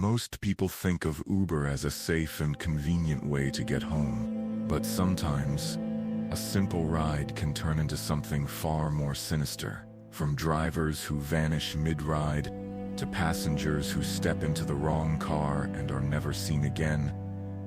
Most people think of Uber as a safe and convenient way to get home, but sometimes a simple ride can turn into something far more sinister. From drivers who vanish mid-ride to passengers who step into the wrong car and are never seen again,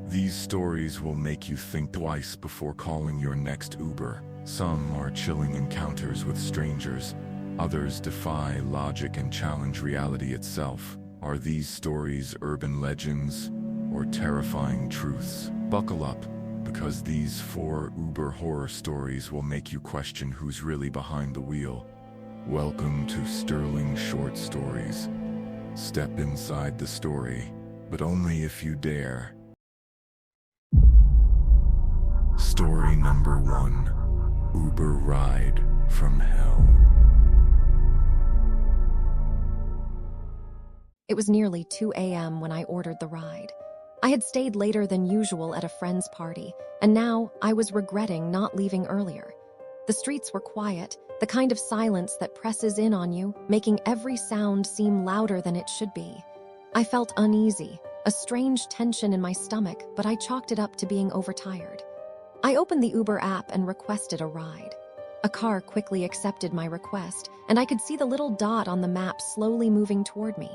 these stories will make you think twice before calling your next Uber. Some are chilling encounters with strangers, others defy logic and challenge reality itself. Are these stories urban legends or terrifying truths? Buckle up, because these 4 Uber horror stories will make you question who's really behind the wheel. Welcome to Sterling Short Stories. Step inside the story, but only if you dare. Story number 1. Uber Ride from Hell. It was nearly 2 a.m. when I ordered the ride. I had stayed later than usual at a friend's party, and now I was regretting not leaving earlier. The streets were quiet, the kind of silence that presses in on you, making every sound seem louder than it should be. I felt uneasy, a strange tension in my stomach, but I chalked it up to being overtired. I opened the Uber app and requested a ride. A car quickly accepted my request, and I could see the little dot on the map slowly moving toward me.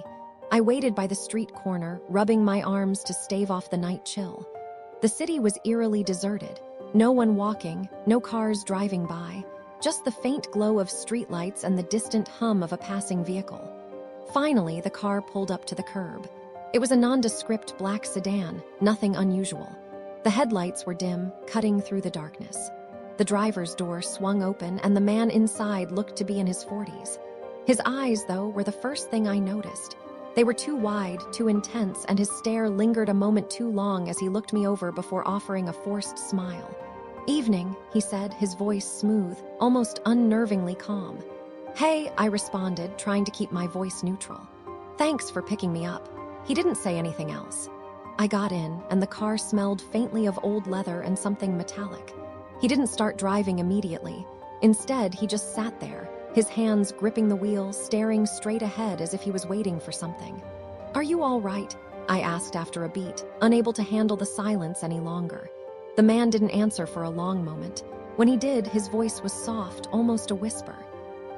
I waited by the street corner, rubbing my arms to stave off the night chill. The city was eerily deserted. No one walking, no cars driving by, just the faint glow of streetlights and the distant hum of a passing vehicle. Finally, the car pulled up to the curb. It was a nondescript black sedan, nothing unusual. The headlights were dim, cutting through the darkness. The driver's door swung open, and the man inside looked to be in his 40s. His eyes, though, were the first thing I noticed. They were too wide, too intense, and his stare lingered a moment too long as he looked me over before offering a forced smile. "Evening," he said, his voice smooth, almost unnervingly calm. "Hey," I responded, trying to keep my voice neutral. "Thanks for picking me up." He didn't say anything else. I got in, and the car smelled faintly of old leather and something metallic. He didn't start driving immediately. Instead, he just sat there, his hands gripping the wheel, staring straight ahead as if he was waiting for something. "Are you all right?" I asked after a beat, unable to handle the silence any longer. The man didn't answer for a long moment. When he did, his voice was soft, almost a whisper.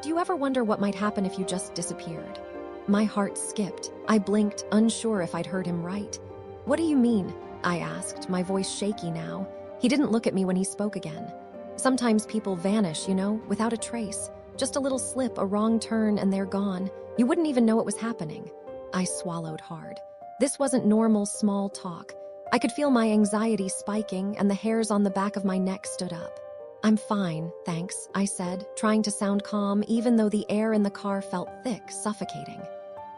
"Do you ever wonder what might happen if you just disappeared?" My heart skipped. I blinked, unsure if I'd heard him right. "What do you mean?" I asked, my voice shaky now. He didn't look at me when he spoke again. "Sometimes people vanish, without a trace. Just a little slip, a wrong turn, and they're gone. You wouldn't even know it was happening." I swallowed hard. This wasn't normal small talk. I could feel my anxiety spiking, and the hairs on the back of my neck stood up. "I'm fine, thanks," I said, trying to sound calm even though the air in the car felt thick, suffocating.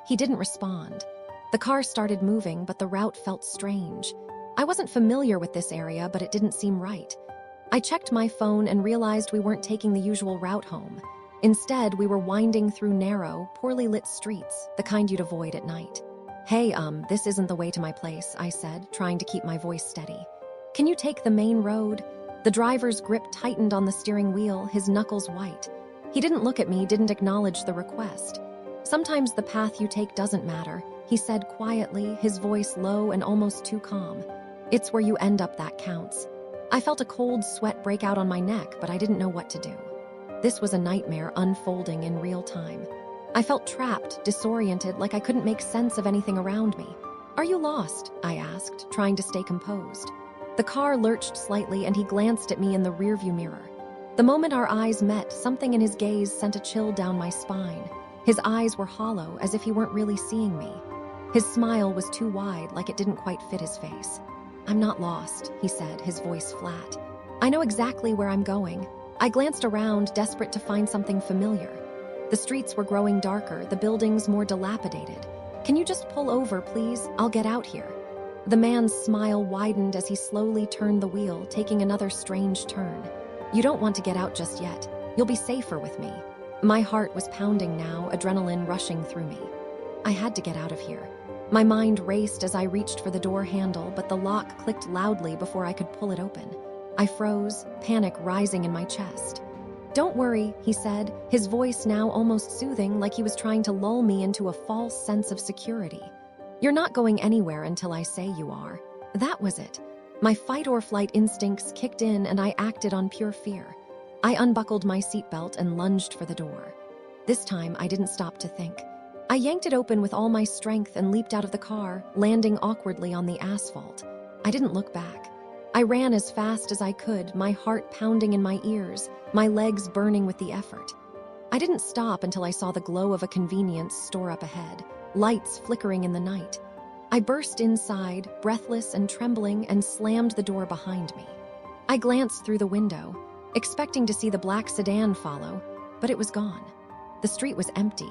He didn't respond. The car started moving, but the route felt strange. I wasn't familiar with this area, but it didn't seem right. I checked my phone and realized we weren't taking the usual route home. Instead, we were winding through narrow, poorly lit streets, the kind you'd avoid at night. "Hey, this isn't the way to my place," I said, trying to keep my voice steady. "Can you take the main road?" The driver's grip tightened on the steering wheel, his knuckles white. He didn't look at me, didn't acknowledge the request. "Sometimes the path you take doesn't matter," he said quietly, his voice low and almost too calm. "It's where you end up that counts." I felt a cold sweat break out on my neck, but I didn't know what to do. This was a nightmare unfolding in real time. I felt trapped, disoriented, like I couldn't make sense of anything around me. "Are you lost?" I asked, trying to stay composed. The car lurched slightly, and he glanced at me in the rearview mirror. The moment our eyes met, something in his gaze sent a chill down my spine. His eyes were hollow, as if he weren't really seeing me. His smile was too wide, like it didn't quite fit his face. "I'm not lost," he said, his voice flat. "I know exactly where I'm going." I glanced around, desperate to find something familiar. The streets were growing darker, the buildings more dilapidated. "Can you just pull over, please? I'll get out here." The man's smile widened as he slowly turned the wheel, taking another strange turn. "You don't want to get out just yet. You'll be safer with me." My heart was pounding now, adrenaline rushing through me. I had to get out of here. My mind raced as I reached for the door handle, but the lock clicked loudly before I could pull it open. I froze, panic rising in my chest. "Don't worry," he said, his voice now almost soothing, like he was trying to lull me into a false sense of security. You're not going anywhere until I say you are. That was it. My fight or flight instincts kicked in and I acted on pure fear. I unbuckled my seatbelt and lunged for the door. This time, I didn't stop to think. I yanked it open with all my strength and leaped out of the car, landing awkwardly on the asphalt. I didn't look back. I ran as fast as I could, my heart pounding in my ears, my legs burning with the effort. I didn't stop until I saw the glow of a convenience store up ahead, lights flickering in the night. I burst inside, breathless and trembling, and slammed the door behind me. I glanced through the window, expecting to see the black sedan follow, but it was gone. The street was empty.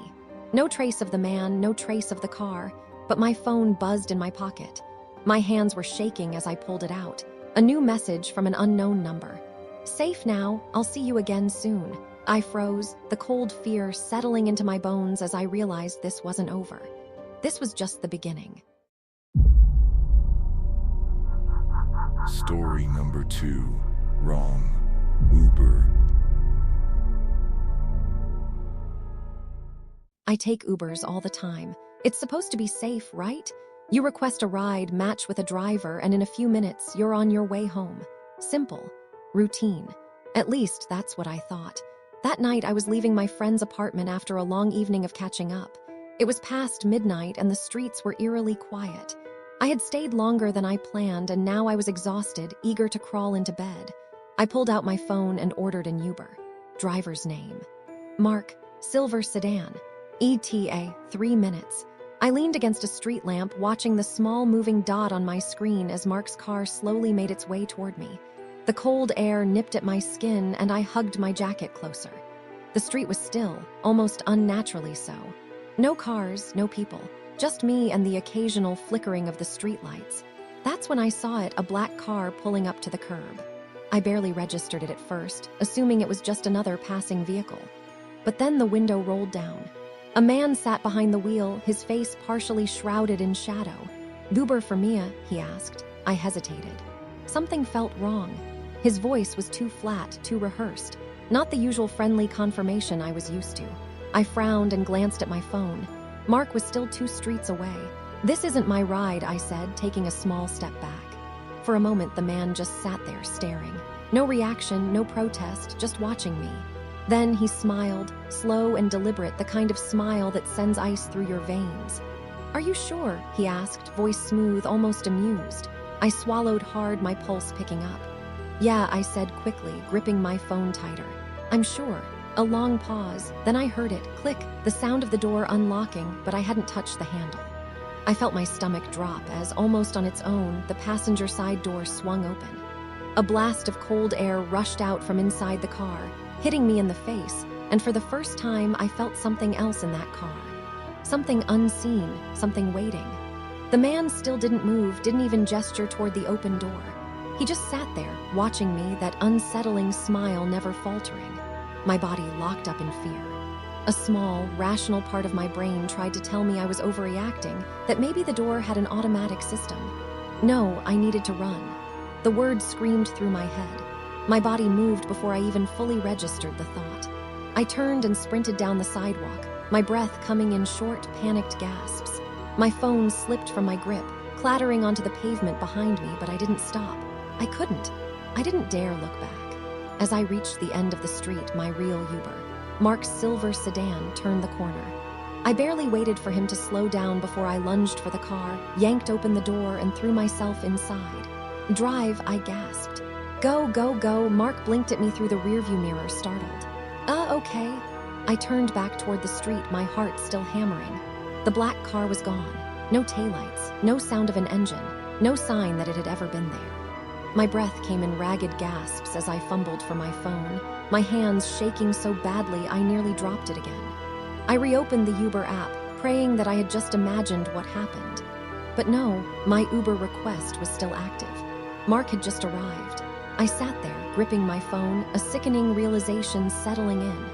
No trace of the man, no trace of the car, but my phone buzzed in my pocket. My hands were shaking as I pulled it out. A new message from an unknown number. "Safe now, I'll see you again soon." I froze, the cold fear settling into my bones as I realized this wasn't over. This was just the beginning. Story number 2. Wrong. Uber. I take Ubers all the time. It's supposed to be safe, right? You request a ride, match with a driver, and in a few minutes, you're on your way home. Simple. Routine. At least that's what I thought. That night, I was leaving my friend's apartment after a long evening of catching up. It was past midnight and the streets were eerily quiet. I had stayed longer than I planned and now I was exhausted, eager to crawl into bed. I pulled out my phone and ordered an Uber. Driver's name: Mark, silver sedan. ETA, 3 minutes. I leaned against a street lamp, watching the small moving dot on my screen as Mark's car slowly made its way toward me. The cold air nipped at my skin and I hugged my jacket closer. The street was still, almost unnaturally so. No cars, no people, just me and the occasional flickering of the streetlights. That's when I saw it, a black car pulling up to the curb. I barely registered it at first, assuming it was just another passing vehicle. But then the window rolled down. A man sat behind the wheel, his face partially shrouded in shadow. "Uber for Mia?" he asked. I hesitated. Something felt wrong. His voice was too flat, too rehearsed, not the usual friendly confirmation I was used to. I frowned and glanced at my phone. Mark was still 2 streets away. "This isn't my ride," I said, taking a small step back. For a moment, the man just sat there staring. No reaction, no protest, just watching me. Then he smiled, slow and deliberate, the kind of smile that sends ice through your veins. "Are you sure?" he asked, voice smooth, almost amused. I swallowed hard, my pulse picking up. "Yeah," I said quickly, gripping my phone tighter. "I'm sure." A long pause, then I heard it, click, the sound of the door unlocking, but I hadn't touched the handle. I felt my stomach drop as, almost on its own, the passenger side door swung open. A blast of cold air rushed out from inside the car, hitting me in the face, and for the first time I felt something else in that car. Something unseen, something waiting. The man still didn't move, didn't even gesture toward the open door. He just sat there, watching me, that unsettling smile never faltering. My body locked up in fear. A small, rational part of my brain tried to tell me I was overreacting, that maybe the door had an automatic system. No, I needed to run. The words screamed through my head. My body moved before I even fully registered the thought. I turned and sprinted down the sidewalk, my breath coming in short, panicked gasps. My phone slipped from my grip, clattering onto the pavement behind me, but I didn't stop. I couldn't. I didn't dare look back. As I reached the end of the street, my real Uber, Mark's silver sedan, turned the corner. I barely waited for him to slow down before I lunged for the car, yanked open the door, and threw myself inside. "Drive," I gasped. "Go, go, go." Mark blinked at me through the rearview mirror, startled. Okay." I turned back toward the street, my heart still hammering. The black car was gone. No taillights, no sound of an engine, no sign that it had ever been there. My breath came in ragged gasps as I fumbled for my phone, my hands shaking so badly I nearly dropped it again. I reopened the Uber app, praying that I had just imagined what happened. But no, my Uber request was still active. Mark had just arrived. I sat there, gripping my phone, a sickening realization settling in.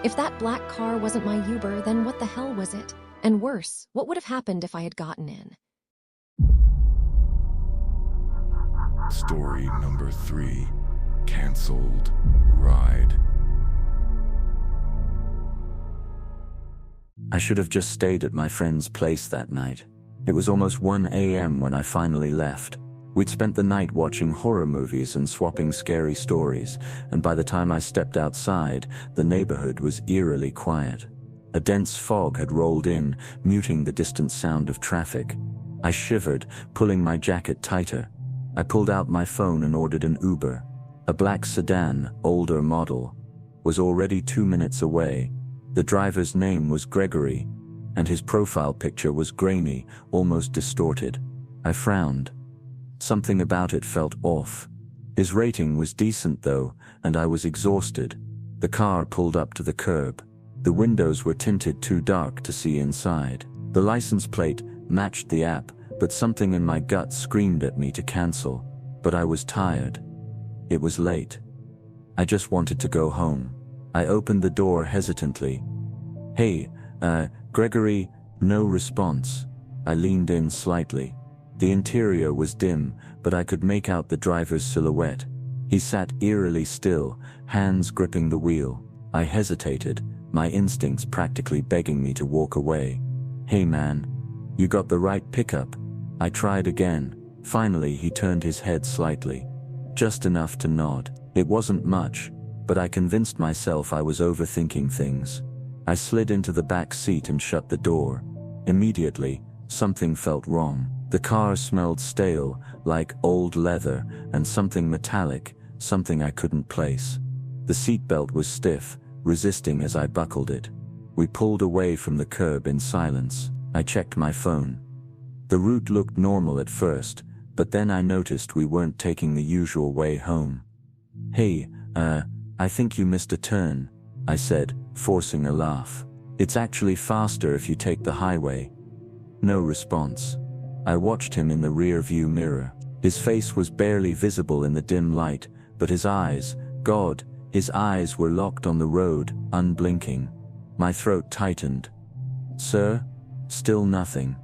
If that black car wasn't my Uber, then what the hell was it? And worse, what would have happened if I had gotten in? Story number 3. Cancelled ride. I should have just stayed at my friend's place that night. It was almost 1 a.m. when I finally left. We'd spent the night watching horror movies and swapping scary stories, and by the time I stepped outside, the neighborhood was eerily quiet. A dense fog had rolled in, muting the distant sound of traffic. I shivered, pulling my jacket tighter. I pulled out my phone and ordered an Uber. A black sedan, older model, was already 2 minutes away. The driver's name was Gregory, and his profile picture was grainy, almost distorted. I frowned. Something about it felt off. His rating was decent though, and I was exhausted. The car pulled up to the curb. The windows were tinted too dark to see inside. The license plate matched the app, but something in my gut screamed at me to cancel. But I was tired. It was late. I just wanted to go home. I opened the door hesitantly. "Hey, Gregory," no response. I leaned in slightly. The interior was dim, but I could make out the driver's silhouette. He sat eerily still, hands gripping the wheel. I hesitated, my instincts practically begging me to walk away. "Hey man, you got the right pickup." I tried again. Finally, he turned his head slightly. Just enough to nod. It wasn't much, but I convinced myself I was overthinking things. I slid into the back seat and shut the door. Immediately, something felt wrong. The car smelled stale, like old leather, and something metallic, something I couldn't place. The seatbelt was stiff, resisting as I buckled it. We pulled away from the curb in silence. I checked my phone. The route looked normal at first, but then I noticed we weren't taking the usual way home. "Hey, I think you missed a turn," I said, forcing a laugh. "It's actually faster if you take the highway." No response. I watched him in the rear-view mirror. His face was barely visible in the dim light, but his eyes, God, his eyes were locked on the road, unblinking. My throat tightened. "Sir?" Still nothing.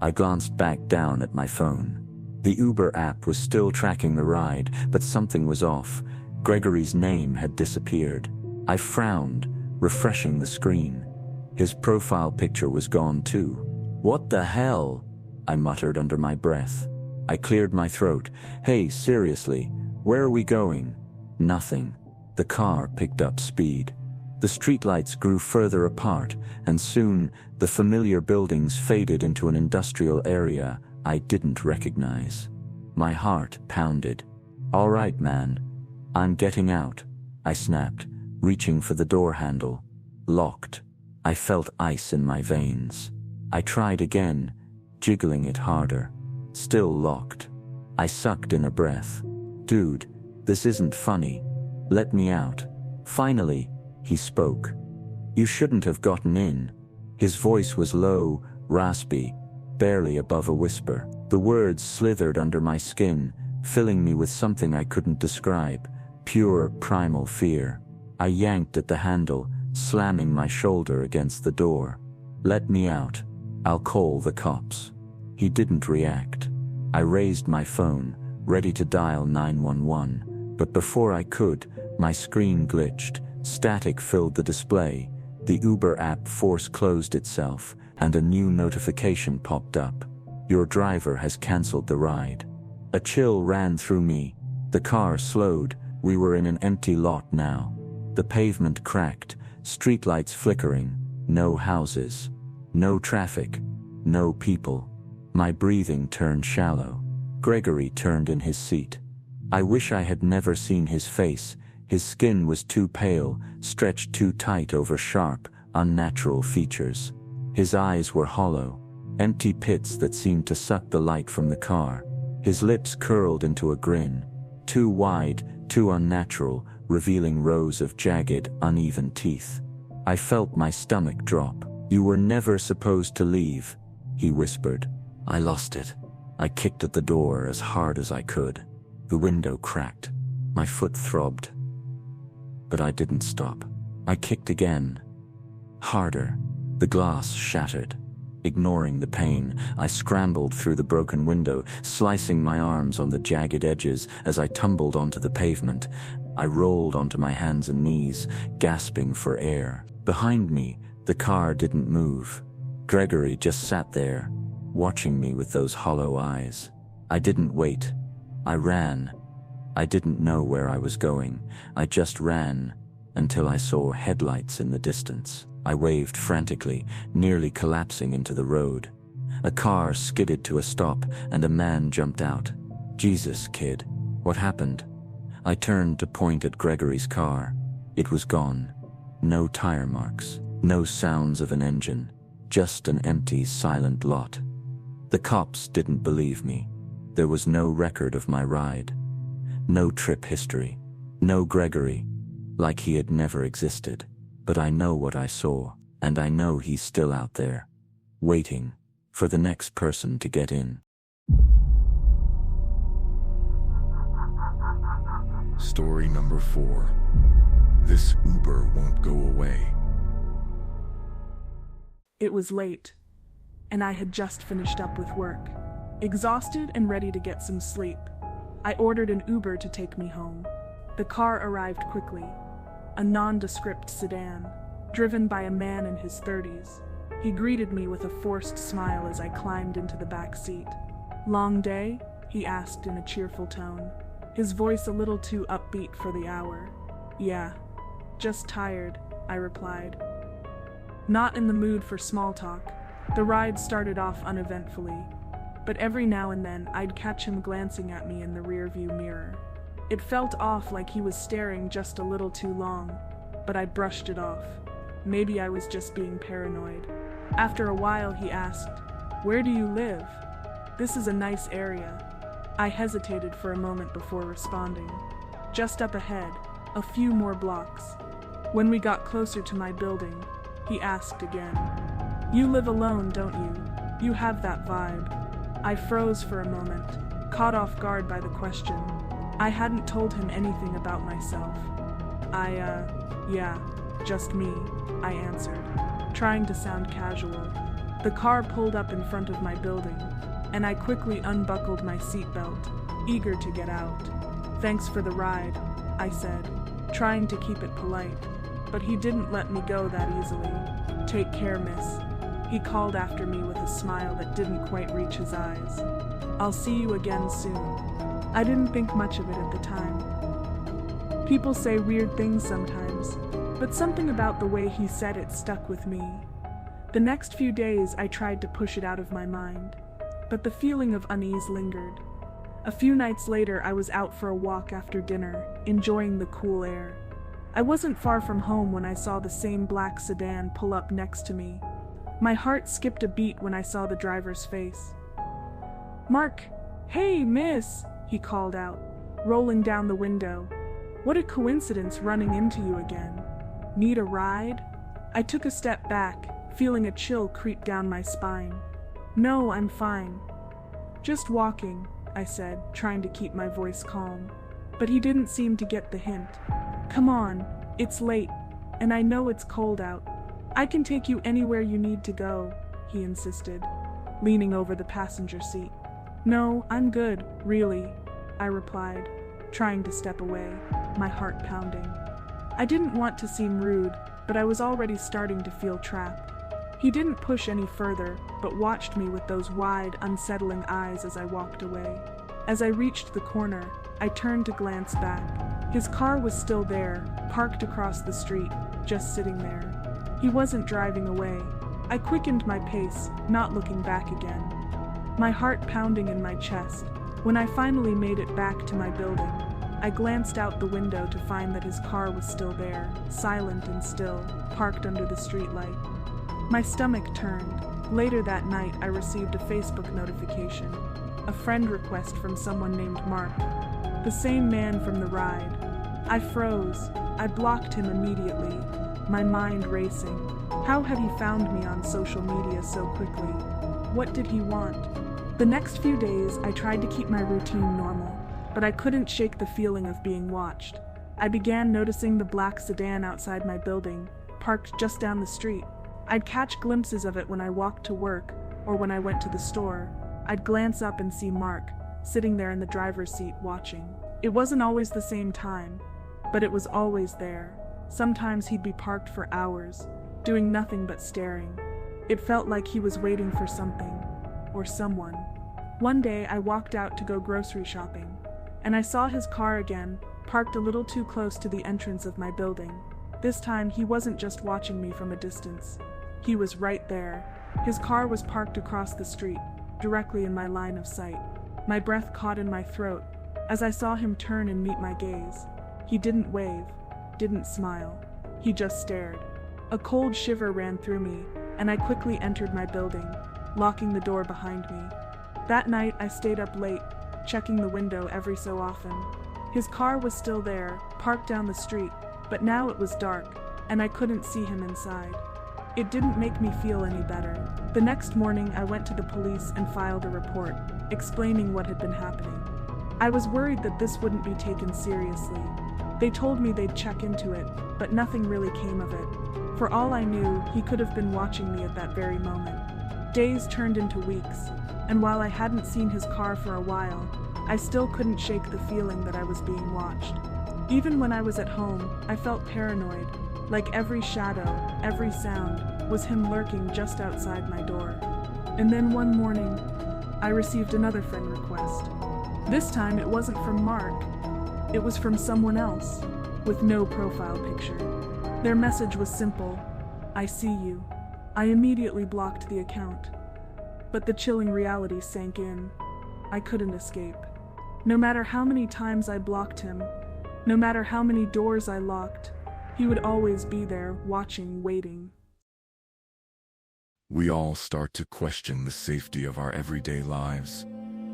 I glanced back down at my phone. The Uber app was still tracking the ride, but something was off. Gregory's name had disappeared. I frowned, refreshing the screen. His profile picture was gone too. "What the hell?" I muttered under my breath. I cleared my throat. "Hey, seriously, where are we going?" Nothing. The car picked up speed. The streetlights grew further apart, and soon, the familiar buildings faded into an industrial area I didn't recognize. My heart pounded. "All right, man. I'm getting out," I snapped, reaching for the door handle. Locked. I felt ice in my veins. I tried again, jiggling it harder. Still locked. I sucked in a breath. "Dude, this isn't funny. Let me out." Finally, he spoke. "You shouldn't have gotten in." His voice was low, raspy, barely above a whisper. The words slithered under my skin, filling me with something I couldn't describe, pure primal fear. I yanked at the handle, slamming my shoulder against the door. "Let me out. I'll call the cops." He didn't react. I raised my phone, ready to dial 911, but before I could, my screen glitched. Static filled the display. The Uber app force closed itself, and a new notification popped up. "Your driver has canceled the ride." A chill ran through me. The car slowed. We were in an empty lot now. The pavement cracked, streetlights flickering, no houses, no traffic, no people. My breathing turned shallow. Gregory turned in his seat. I wish I had never seen his face. His skin was too pale, stretched too tight over sharp, unnatural features. His eyes were hollow, empty pits that seemed to suck the light from the car. His lips curled into a grin, too wide, too unnatural, revealing rows of jagged, uneven teeth. I felt my stomach drop. "You were never supposed to leave," he whispered. I lost it. I kicked at the door as hard as I could. The window cracked. My foot throbbed. But I didn't stop. I kicked again. Harder. The glass shattered. Ignoring the pain, I scrambled through the broken window, slicing my arms on the jagged edges as I tumbled onto the pavement. I rolled onto my hands and knees, gasping for air. Behind me, the car didn't move. Gregory just sat there, watching me with those hollow eyes. I didn't wait. I ran. I didn't know where I was going. I just ran until I saw headlights in the distance. I waved frantically, nearly collapsing into the road. A car skidded to a stop and a man jumped out. Jesus, kid, what happened? I turned to point at Gregory's car. It was gone. No tire marks, no sounds of an engine, just an empty, silent lot. The cops didn't believe me. There was no record of my ride. No trip history. No Gregory. Like he had never existed. But I know what I saw, and I know he's still out there, waiting for the next person to get in. Story number 4. This Uber won't go away. It was late, and I had just finished up with work, exhausted and ready to get some sleep. I ordered an Uber to take me home. The car arrived quickly, a nondescript sedan, driven by a man in his 30s. He greeted me with a forced smile as I climbed into the back seat. "Long day?" he asked in a cheerful tone, his voice a little too upbeat for the hour. "Yeah, just tired," I replied. Not in the mood for small talk. The ride started off uneventfully, but every now and then I'd catch him glancing at me in the rearview mirror. It felt off, like he was staring just a little too long, but I brushed it off. Maybe I was just being paranoid. After a while he asked, "Where do you live? This is a nice area." I hesitated for a moment before responding. "Just up ahead, a few more blocks." When we got closer to my building, he asked again, "You live alone, don't you? You have that vibe." I froze for a moment, caught off guard by the question. I hadn't told him anything about myself. Yeah, just me," I answered, trying to sound casual. The car pulled up in front of my building, and I quickly unbuckled my seatbelt, eager to get out. "Thanks for the ride," I said, trying to keep it polite, but he didn't let me go that easily. "Take care, miss," he called after me with a smile that didn't quite reach his eyes. "I'll see you again soon." I didn't think much of it at the time. People say weird things sometimes, but something about the way he said it stuck with me. The next few days I tried to push it out of my mind, but the feeling of unease lingered. A few nights later I was out for a walk after dinner, enjoying the cool air. I wasn't far from home when I saw the same black sedan pull up next to me. My heart skipped a beat when I saw the driver's face. "Mark, hey, miss," he called out, rolling down the window. "What a coincidence running into you again. Need a ride?" I took a step back, feeling a chill creep down my spine. "No, I'm fine. Just walking," I said, trying to keep my voice calm. But he didn't seem to get the hint. "Come on, it's late, and I know it's cold out. I can take you anywhere you need to go," he insisted, leaning over the passenger seat. "No, I'm good, really," I replied, trying to step away, my heart pounding. I didn't want to seem rude, but I was already starting to feel trapped. He didn't push any further, but watched me with those wide, unsettling eyes as I walked away. As I reached the corner, I turned to glance back. His car was still there, parked across the street, just sitting there. He wasn't driving away. I quickened my pace, not looking back again, my heart pounding in my chest. When I finally made it back to my building, I glanced out the window to find that his car was still there, silent and still, parked under the streetlight. My stomach turned. Later that night, I received a Facebook notification, a friend request from someone named Mark, the same man from the ride. I froze. I blocked him immediately, my mind racing. How had he found me on social media so quickly? What did he want? The next few days, I tried to keep my routine normal, but I couldn't shake the feeling of being watched. I began noticing the black sedan outside my building, parked just down the street. I'd catch glimpses of it when I walked to work or when I went to the store. I'd glance up and see Mark, sitting there in the driver's seat watching. It wasn't always the same time, but it was always there. Sometimes he'd be parked for hours, doing nothing but staring. It felt like he was waiting for something. or someone. One day I walked out to go grocery shopping, and I saw his car again, parked a little too close to the entrance of my building. This time he wasn't just watching me from a distance. He was right there. His car was parked across the street, directly in my line of sight. My breath caught in my throat as I saw him turn and meet my gaze. He didn't wave, didn't smile. He just stared. A cold shiver ran through me, and I quickly entered my building, locking the door behind me. That night I stayed up late, checking the window every so often. His car was still there, parked down the street, but now it was dark, and I couldn't see him inside. It didn't make me feel any better. The next morning I went to the police and filed a report, explaining what had been happening. I was worried that this wouldn't be taken seriously. They told me they'd check into it, but nothing really came of it. For all I knew, he could have been watching me at that very moment. Days turned into weeks, and while I hadn't seen his car for a while, I still couldn't shake the feeling that I was being watched. Even when I was at home, I felt paranoid, like every shadow, every sound, was him lurking just outside my door. And then one morning, I received another friend request. This time it wasn't from Mark. It was from someone else, with no profile picture. Their message was simple: "I see you." I immediately blocked the account. But the chilling reality sank in. I couldn't escape. No matter how many times I blocked him, no matter how many doors I locked, he would always be there, watching, waiting. We all start to question the safety of our everyday lives,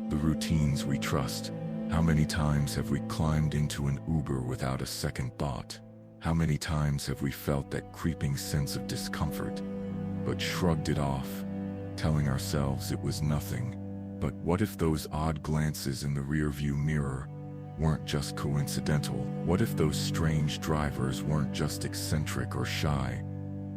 the routines we trust. How many times have we climbed into an Uber without a second thought? How many times have we felt that creeping sense of discomfort, but shrugged it off, telling ourselves it was nothing? But what if those odd glances in the rearview mirror weren't just coincidental? What if those strange drivers weren't just eccentric or shy,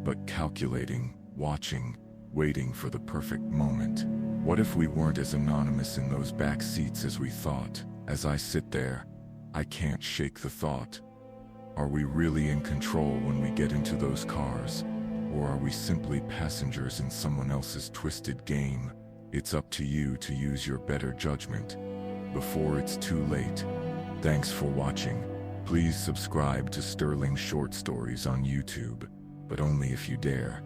but calculating, watching, waiting for the perfect moment? What if we weren't as anonymous in those back seats as we thought? As I sit there, I can't shake the thought. Are we really in control when we get into those cars? Or are we simply passengers in someone else's twisted game? It's up to you to use your better judgment before it's too late. Thanks for watching. Please subscribe to Sterling Short Stories on YouTube, but only if you dare.